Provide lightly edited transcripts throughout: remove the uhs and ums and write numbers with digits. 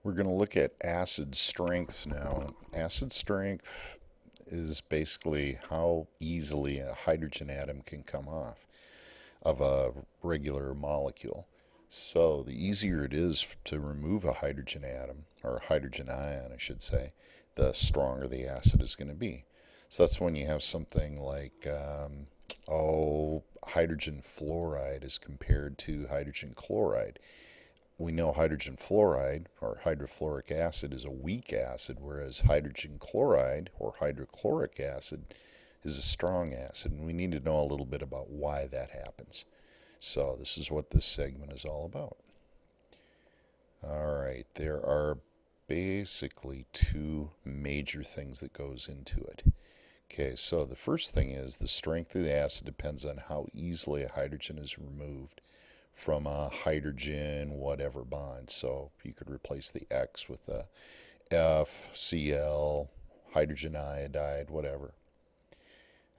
We're going to look at acid strengths now. Acid strength is basically how easily a hydrogen atom can come off of a regular molecule. So, the easier it is to remove a hydrogen atom, or a hydrogen ion, I should say, the stronger the acid is going to be. So, that's when you have something like, hydrogen fluoride is compared to hydrogen chloride. We know hydrogen fluoride or hydrofluoric acid is a weak acid, whereas hydrogen chloride or hydrochloric acid is a strong acid. And we need to know a little bit about why that happens. So this is what this segment is all about. All right, there are basically two major things that goes into it. Okay, so the first thing is the strength of the acid depends on how easily a hydrogen is removed from a hydrogen whatever bond. So you could replace the X with a F, Cl, hydrogen iodide, whatever.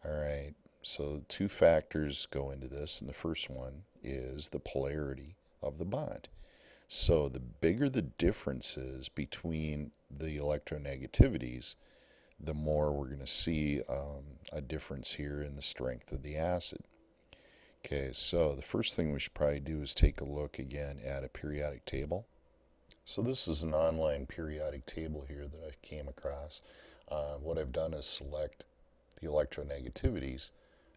All right, so two factors go into this, and the first one is the polarity of the bond. So the bigger the difference is between the electronegativities, the more we're going to see a difference here in the strength of the acid. Okay, so the first thing we should probably do is take a look again at a periodic table. So this is an online periodic table here that I came across. What I've done is select the electronegativities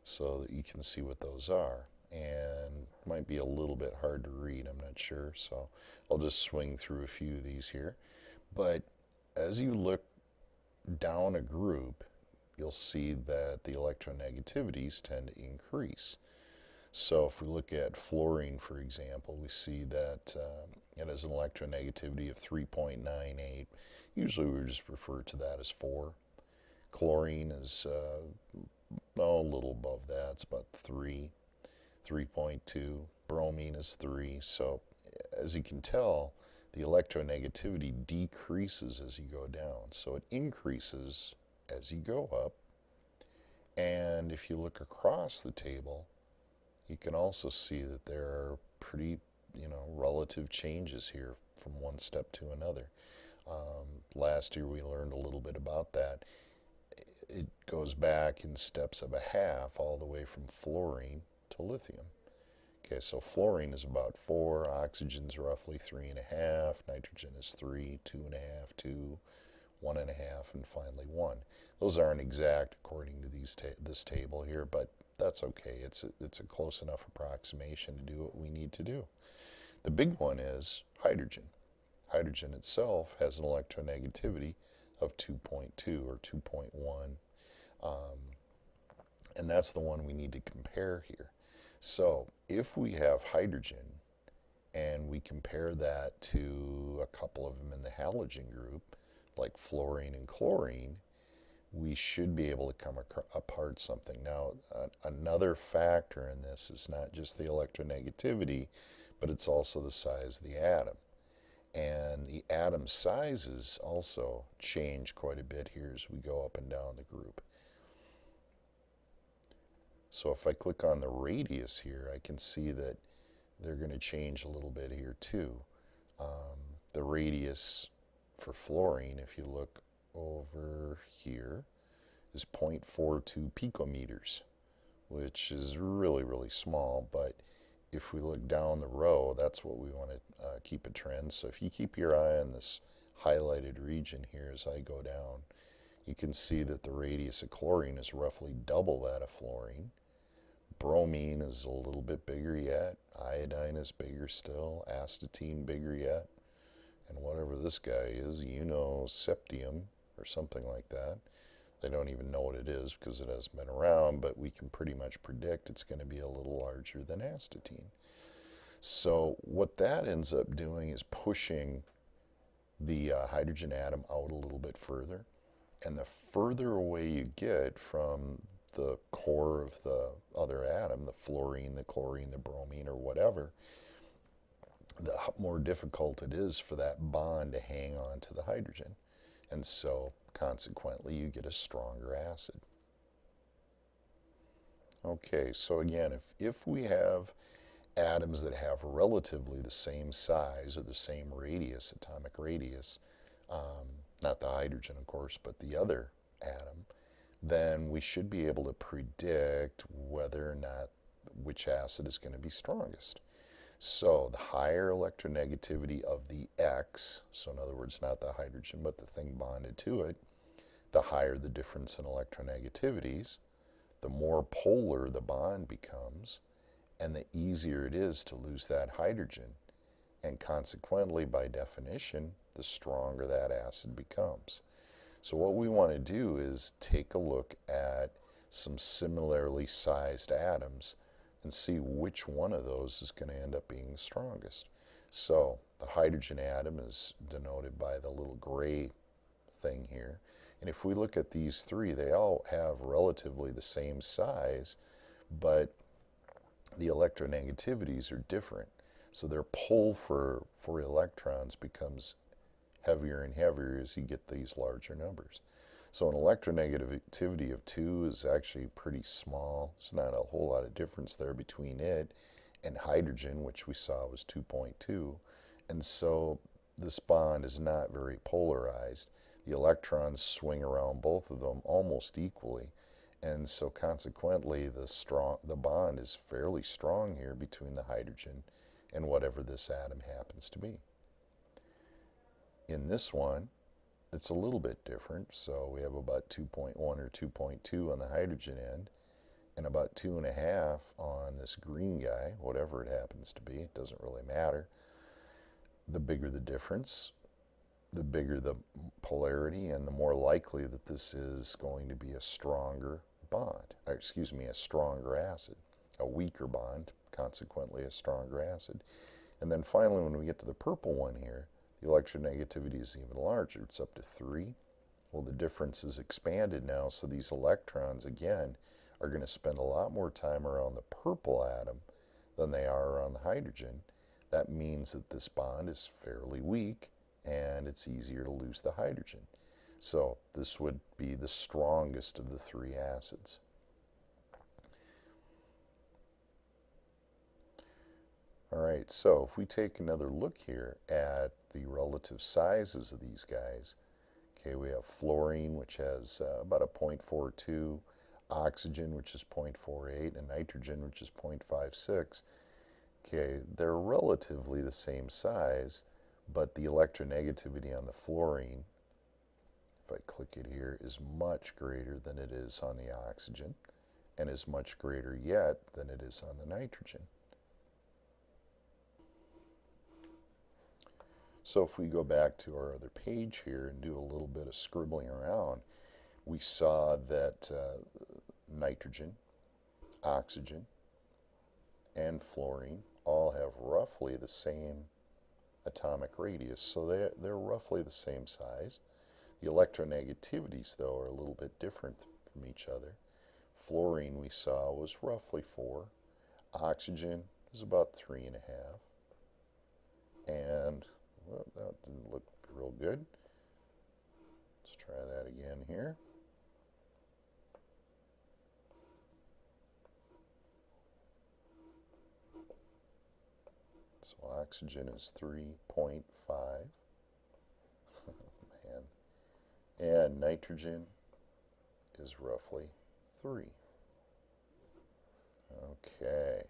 so that you can see what those are. And it might be a little bit hard to read, I'm not sure, so I'll just swing through a few of these here. But as you look down a group, you'll see that the electronegativities tend to increase. So if we look at fluorine, for example, we see that it has an electronegativity of 3.98. Usually we just refer to that as 4. Chlorine is a little above that. It's about 3, 3.2. Bromine is 3. So as you can tell, the electronegativity decreases as you go down. So it increases as you go up. And if you look across the table, you can also see that there are pretty, relative changes here from one step to another. Last year we learned a little bit about that. It goes back in steps of a half all the way from fluorine to lithium. Okay, so fluorine is about 4, oxygen's roughly 3.5, nitrogen is 3, 2.5, 2, 1.5, and finally 1. Those aren't exact according to this table here, but that's okay. It's a close enough approximation to do what we need to do. The big one is hydrogen. Hydrogen itself has an electronegativity of 2.2 or 2.1, and that's the one we need to compare here. So if we have hydrogen and we compare that to a couple of them in the halogen group, like fluorine and chlorine, we should be able to come apart something. Now, another factor in this is not just the electronegativity, but it's also the size of the atom. And the atom sizes also change quite a bit here as we go up and down the group. So if I click on the radius here, I can see that they're going to change a little bit here too. The radius for fluorine, if you look over here, is 0.42 picometers, which is really, really small. But if we look down the row, that's what we want to keep a trend. So if you keep your eye on this highlighted region here as I go down, you can see that the radius of chlorine is roughly double that of fluorine. Bromine is a little bit bigger yet. Iodine is bigger still. Astatine bigger yet. And whatever this guy is, septium or something like that. They don't even know what it is because it hasn't been around, but we can pretty much predict it's going to be a little larger than astatine. So what that ends up doing is pushing the hydrogen atom out a little bit further. And the further away you get from the core of the other atom, the fluorine, the chlorine, the bromine, or whatever, the more difficult it is for that bond to hang on to the hydrogen. And so, consequently, you get a stronger acid. Okay, so again, if we have atoms that have relatively the same size or the same radius, atomic radius, not the hydrogen, of course, but the other atom, then we should be able to predict whether or not which acid is going to be strongest. So the higher electronegativity of the X, so in other words, not the hydrogen, but the thing bonded to it, the higher the difference in electronegativities, the more polar the bond becomes, and the easier it is to lose that hydrogen. And consequently, by definition, the stronger that acid becomes. So what we want to do is take a look at some similarly sized atoms and see which one of those is going to end up being the strongest. So the hydrogen atom is denoted by the little gray thing here. And if we look at these three, they all have relatively the same size, but the electronegativities are different. So their pull for electrons becomes heavier and heavier as you get these larger numbers. So an electronegativity of 2 is actually pretty small. There's not a whole lot of difference there between it and hydrogen, which we saw was 2.2. And so this bond is not very polarized. The electrons swing around both of them almost equally. And so consequently, the bond is fairly strong here between the hydrogen and whatever this atom happens to be. In this one, it's a little bit different. So we have about 2.1 or 2.2 on the hydrogen end and about 2.5 on this green guy, whatever it happens to be. It doesn't really matter. The bigger the difference, the bigger the polarity, and the more likely that this is going to be a stronger bond, or excuse me, a stronger acid. A weaker bond, consequently a stronger acid. And then finally, when we get to the purple one here, the electronegativity is even larger. It's up to 3. Well, the difference is expanded now, so these electrons, again, are going to spend a lot more time around the purple atom than they are around the hydrogen. That means that this bond is fairly weak, and it's easier to lose the hydrogen. So this would be the strongest of the 3 acids. All right, so if we take another look here at the relative sizes of these guys, okay, we have fluorine, which has about a 0.42, oxygen, which is 0.48, and nitrogen, which is 0.56. Okay, they're relatively the same size, but the electronegativity on the fluorine, if I click it here, is much greater than it is on the oxygen, and is much greater yet than it is on the nitrogen. So if we go back to our other page here and do a little bit of scribbling around, we saw that nitrogen, oxygen, and fluorine all have roughly the same atomic radius, so they're roughly the same size. The electronegativities, though, are a little bit different from each other. Fluorine, we saw, was roughly 4. Oxygen is about 3.5. And, well, that didn't look real good. Let's try that again here. So oxygen is 3.5. Man. And nitrogen is roughly 3. Okay.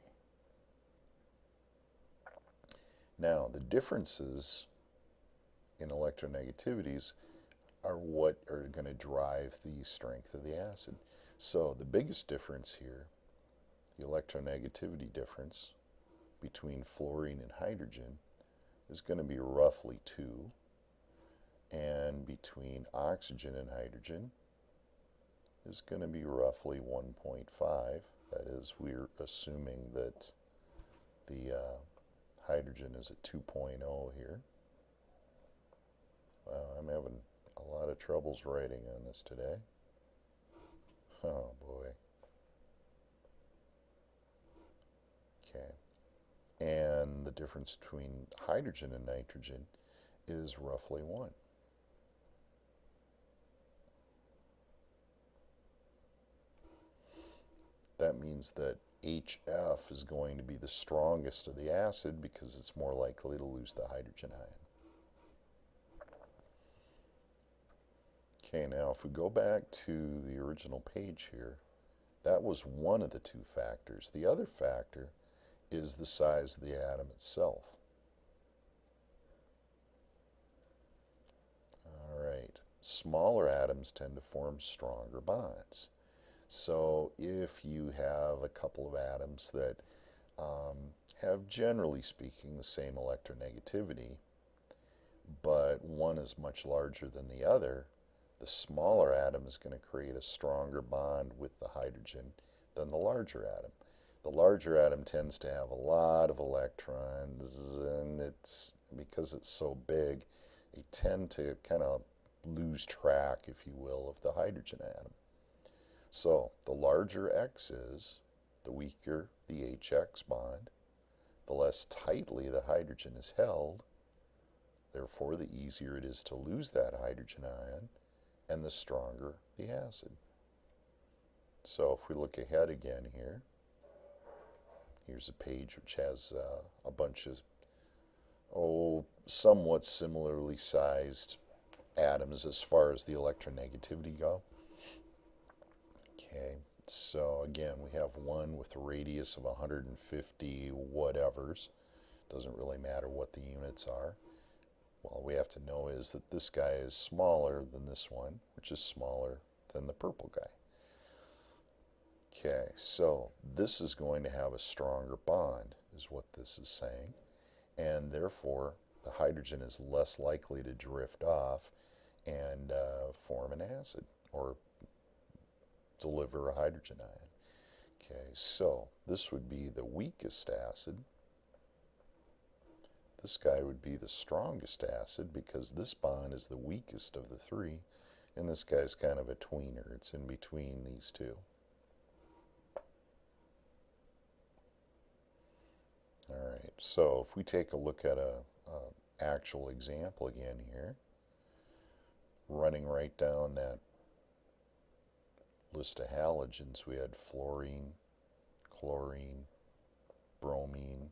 Now, the differences in electronegativities are what are going to drive the strength of the acid. So the biggest difference here, the electronegativity difference between fluorine and hydrogen, is going to be roughly 2. And between oxygen and hydrogen is going to be roughly 1.5. That is, we're assuming that the hydrogen is at 2.0 here. Wow, I'm having a lot of troubles writing on this today. Oh boy. Okay. And the difference between hydrogen and nitrogen is roughly 1. That means that HF is going to be the strongest of the acid because it's more likely to lose the hydrogen ion. Okay, now if we go back to the original page here, that was one of the two factors. The other factor is the size of the atom itself. All right, smaller atoms tend to form stronger bonds. So if you have a couple of atoms that have, generally speaking, the same electronegativity, but one is much larger than the other, the smaller atom is going to create a stronger bond with the hydrogen than the larger atom. The larger atom tends to have a lot of electrons, and because it's so big, they tend to kind of lose track, if you will, of the hydrogen atom. So the larger X is, the weaker the HX bond, the less tightly the hydrogen is held, therefore the easier it is to lose that hydrogen ion, and the stronger the acid. So if we look ahead again here, here's a page which has a bunch of, somewhat similarly sized atoms as far as the electronegativity go. Okay, so again, we have one with a radius of 150 whatevers. Doesn't really matter what the units are. All we have to know is that this guy is smaller than this one, which is smaller than the purple guy. Okay, so this is going to have a stronger bond, is what this is saying, and therefore the hydrogen is less likely to drift off and form an acid or deliver a hydrogen ion. Okay, so this would be the weakest acid. This guy would be the strongest acid because this bond is the weakest of the three, and this guy's kind of a tweener. It's in between these two. All right, so if we take a look at a actual example again here, running right down that list of halogens, we had fluorine, chlorine, bromine,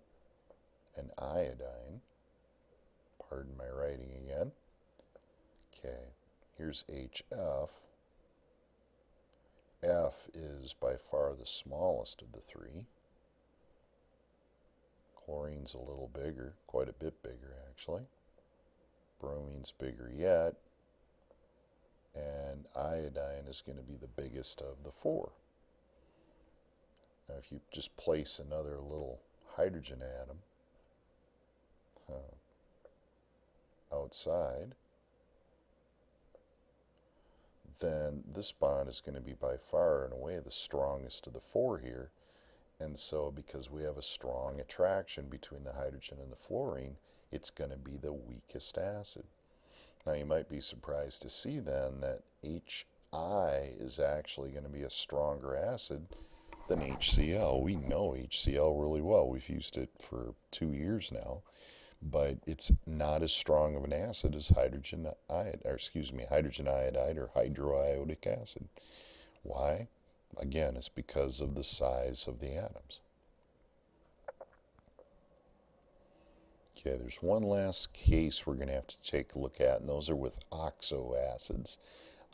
and iodine. Pardon my writing again. Okay, here's HF. F is by far the smallest of the three. Chlorine's a little bigger, quite a bit bigger actually. Bromine's bigger yet. And iodine is going to be the biggest of the four. Now if you just place another little hydrogen atom outside, then this bond is going to be by far and away the strongest of the four here. And so because we have a strong attraction between the hydrogen and the fluorine, it's going to be the weakest acid. Now you might be surprised to see then that HI is actually going to be a stronger acid than HCl. We know HCl really well. We've used it for 2 years now, but it's not as strong of an acid as hydrogen iodide or hydroiodic acid. Why? Again, it's because of the size of the atoms. Okay, there's one last case we're going to have to take a look at, and those are with oxoacids.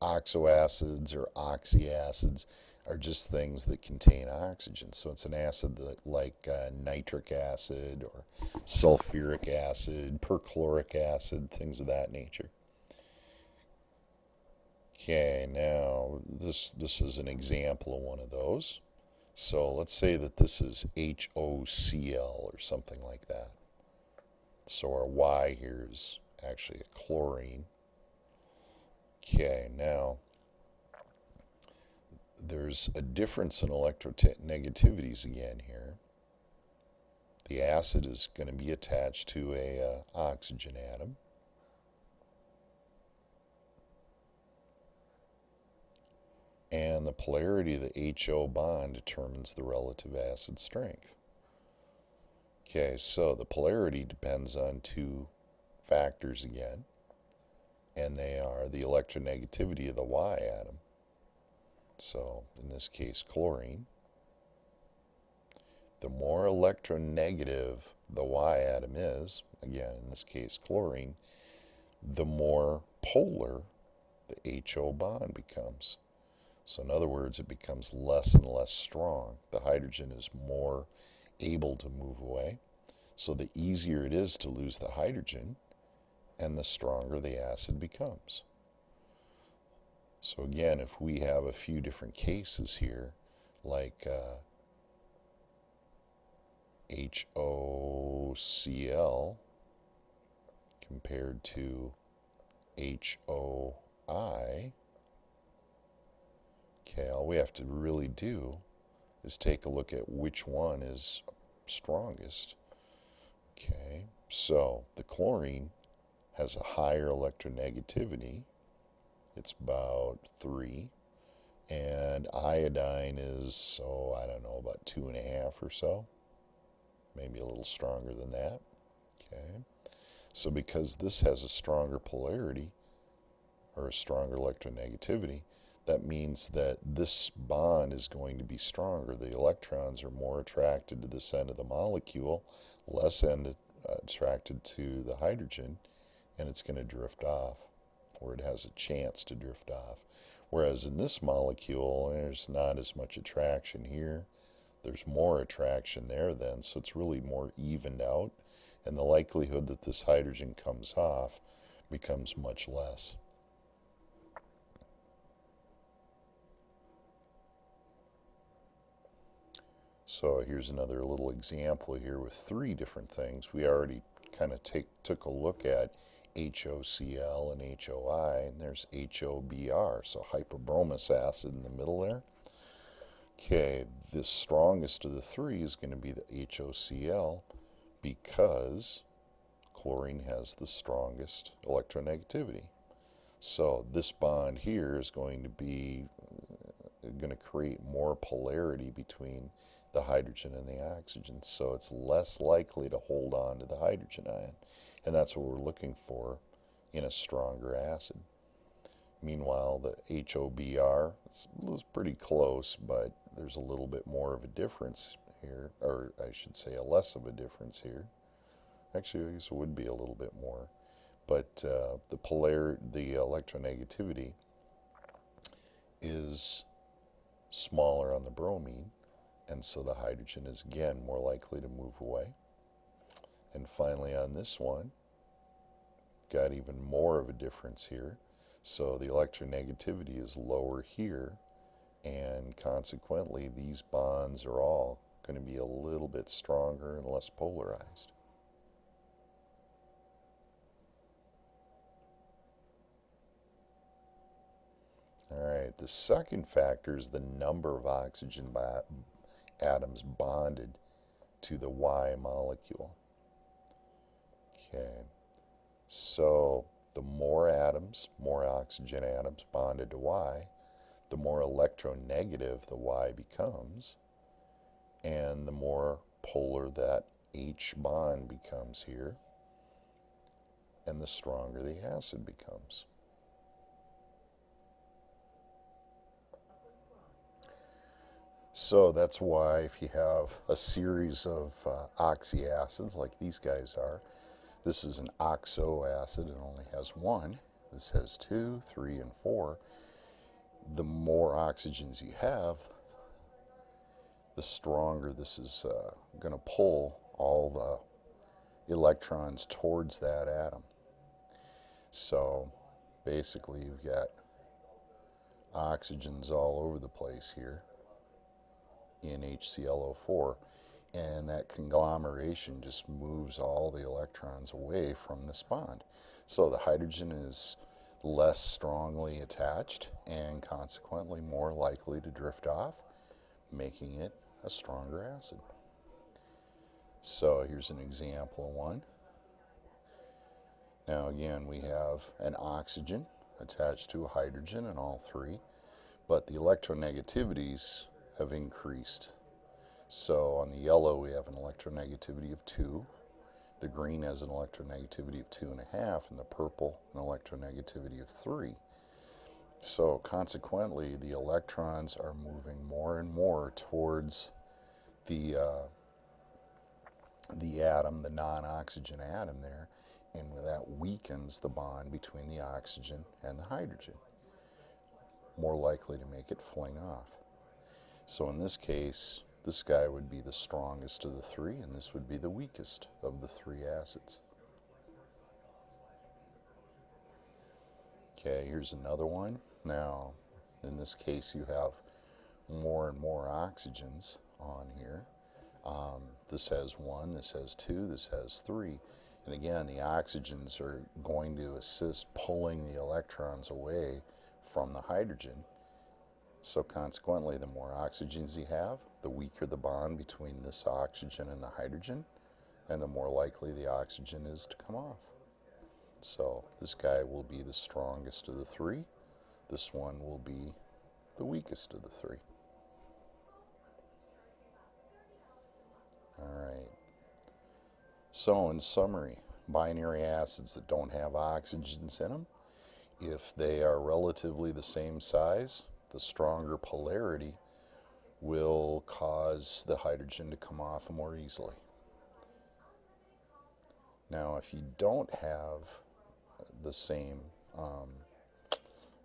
Oxoacids or oxyacids are just things that contain oxygen. So it's an acid that, like nitric acid or sulfuric acid, perchloric acid, things of that nature. Okay, now this is an example of one of those. So let's say that this is HOCl or something like that. So our Y here is actually a chlorine. Okay, now there's a difference in electronegativities again here. The acid is going to be attached to a oxygen atom. And the polarity of the HO bond determines the relative acid strength. Okay, so the polarity depends on two factors again, and they are the electronegativity of the Y atom. So in this case, chlorine, the more electronegative the Y atom is, again, in this case chlorine, the more polar the HO bond becomes. So in other words, it becomes less and less strong. The hydrogen is more able to move away. So the easier it is to lose the hydrogen, and the stronger the acid becomes. So again, if we have a few different cases here, like HOCl compared to HOI, okay, all we have to really do is take a look at which one is strongest. Okay, so the chlorine has a higher electronegativity. It's about 3. And iodine is, I don't know, about 2.5 or so. Maybe a little stronger than that. Okay. So because this has a stronger polarity, or a stronger electronegativity, that means that this bond is going to be stronger. The electrons are more attracted to this end of the molecule, less attracted to the hydrogen, and it's going to drift off, or it has a chance to drift off. Whereas in this molecule, there's not as much attraction here. There's more attraction there then, so it's really more evened out, and the likelihood that this hydrogen comes off becomes much less. So here's another little example here with 3 different things. We already kind of took a look at HOCl and HOI, and there's HOBr, so hyperbromous acid in the middle there. Okay, the strongest of the 3 is going to be the HOCl because chlorine has the strongest electronegativity. So this bond here is going to create more polarity between the hydrogen and the oxygen, so it's less likely to hold on to the hydrogen ion, and that's what we're looking for in a stronger acid. Meanwhile, the HOBr is pretty close, but there's a little bit more of a difference here, or I should say a less of a difference here. Actually, I guess it would be a little bit more, but the electronegativity is smaller on the bromine, and so the hydrogen is again more likely to move away. And finally on this one, got even more of a difference here. So the electronegativity is lower here, and consequently these bonds are all going to be a little bit stronger and less polarized. Alright, the second factor is the number of oxygen atoms bonded to the Y molecule. Okay, so the more oxygen atoms bonded to Y, the more electronegative the Y becomes, and the more polar that H bond becomes here, and the stronger the acid becomes. So that's why if you have a series of oxyacids like these guys are, this is an oxo acid, it only has 1. This has 2, 3, and 4. The more oxygens you have, the stronger this is going to pull all the electrons towards that atom. So basically you've got oxygens all over the place here in HClO4, and that conglomeration just moves all the electrons away from this bond. So the hydrogen is less strongly attached and consequently more likely to drift off, making it a stronger acid. So here's an example of one. Now again, we have an oxygen attached to a hydrogen in all 3, but the electronegativities have increased. So on the yellow we have an electronegativity of 2, the green has an electronegativity of 2.5, and the purple an electronegativity of 3. So consequently the electrons are moving more and more towards the the atom, the non-oxygen atom there, and that weakens the bond between the oxygen and the hydrogen, more likely to make it fling off. So in this case, this guy would be the strongest of the three, and this would be the weakest of the three acids. Okay, here's another one. Now, in this case, you have more and more oxygens on here. This has one, this has two, this has three. And again, the oxygens are going to assist pulling the electrons away from the hydrogen. So consequently, the more oxygens you have, the weaker the bond between this oxygen and the hydrogen, and the more likely the oxygen is to come off. So this guy will be the strongest of the three. This one will be the weakest of the three. All right. So in summary, binary acids that don't have oxygens in them, if they are relatively the same size, the stronger polarity will cause the hydrogen to come off more easily. Now, if you don't have the same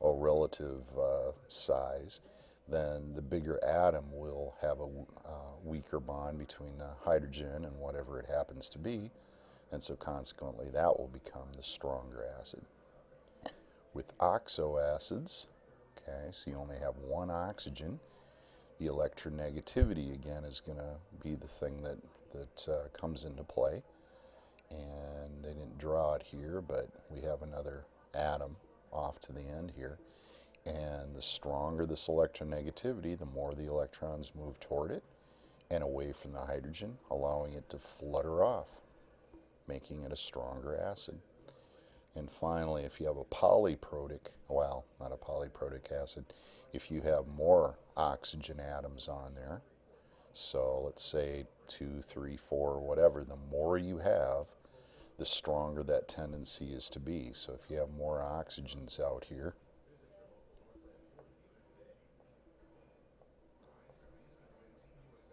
relative size, then the bigger atom will have a weaker bond between the hydrogen and whatever it happens to be, and so consequently that will become the stronger acid. With oxoacids, okay, so you only have one oxygen, the electronegativity again is going to be the thing that comes into play. And they didn't draw it here, but we have another atom off to the end here. And the stronger this electronegativity, the more the electrons move toward it and away from the hydrogen, allowing it to flutter off, making it a stronger acid. And finally, if you have a polyprotic, well, not a polyprotic acid, if you have more oxygen atoms on there, so let's say 2, 3, 4, whatever, the more you have, the stronger that tendency is to be. So if you have more oxygens out here,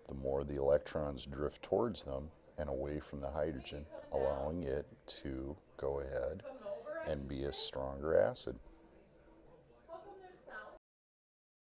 the more the electrons drift towards them and away from the hydrogen, allowing it to go ahead and be a stronger acid.